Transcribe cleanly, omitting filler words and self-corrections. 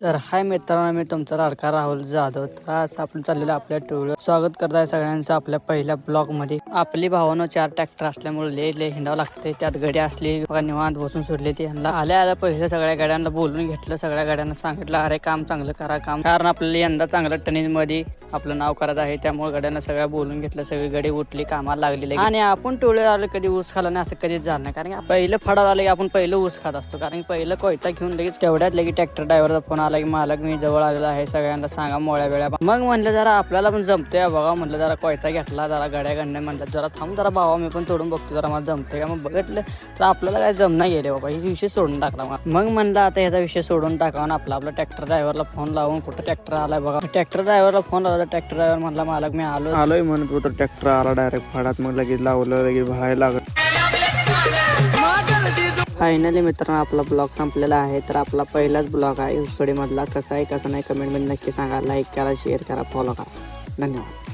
तर हाय मित्रांनो, मी तुमचा लाडका राहुल जाधव. तर आज आपण चाललेलं आपल्या टूर स्वागत करत आहे सगळ्यांचं आपल्या पहिल्या ब्लॉग मध्ये. आपली भावानं 4 ट्रॅक्टर असल्यामुळे लय हिंडावं लागते. त्यात गाडी असली बघा निवांत बसून सोडली ती. आल्या पहिले सगळ्या गाड्यांना बोलून घेतलं. सगळ्या गाड्यांना सांगितलं अरे काम चांगलं करा काम, कारण आपल्याला यंदा चांगलं टनेज मध्ये आपलं नाव करायचं आहे. त्यामुळे गाड्यांना सगळ्या बोलून घेतलं. सगळी गाडी उठली, कामाला लागलेली. आणि आपण टोळे आलं कधी ऊस खाला नाही असं कधीच झालं नाही, कारण पहिलं फडा आलं की आपण पहिलं ऊस खात असतो. कारण पहिलं कोयता घेऊन लगेच तेवढ्यात लगेच ट्रॅक्टर ड्रायव्हरचा फोन आला की मालक मी जवळ आलेला आहे, सगळ्यांना सांगा मोळ्या वेळा. मग म्हणलं जरा आपल्याला पण जमतंय बघा, म्हणलं जरा कोयता घेतला, जरा गाड्या गणणे म्हणलं जरा थांब जरा भावा मी पण तोडून बघतो जरा मला जमतंय का. मग बघितलं तर आपल्याला काय जमना गेले बाबा, ही विषय सोडून टाकला. मग म्हणलं आता ह्याचा विषय सोडून टाकावा आणि आपला ट्रॅक्टर ड्रायव्हरला फोन लावून कुठं ट्रॅक्टर आलाय बघा. ट्रॅक्टर ड्रायव्हरला फोन लावला तर ट्रॅक्टर ड्रायव्हर म्हणला मालक मी आलोय म्हणत होतो. ट्रॅक्टर आला डायरेक्ट फडात, मग लगेच लावलं, लगेच भरायला लागलं. फायनली मित्रांनो आपला ब्लॉग संपलेला आहे. तर आपला पहिलाच ब्लॉग आहे ऊसतोडी मधला. कसा आहे कसं नाही कमेंट मध्ये नक्की सांगा. लाईक करा, शेअर करा, फॉलो करा. धन्यवाद.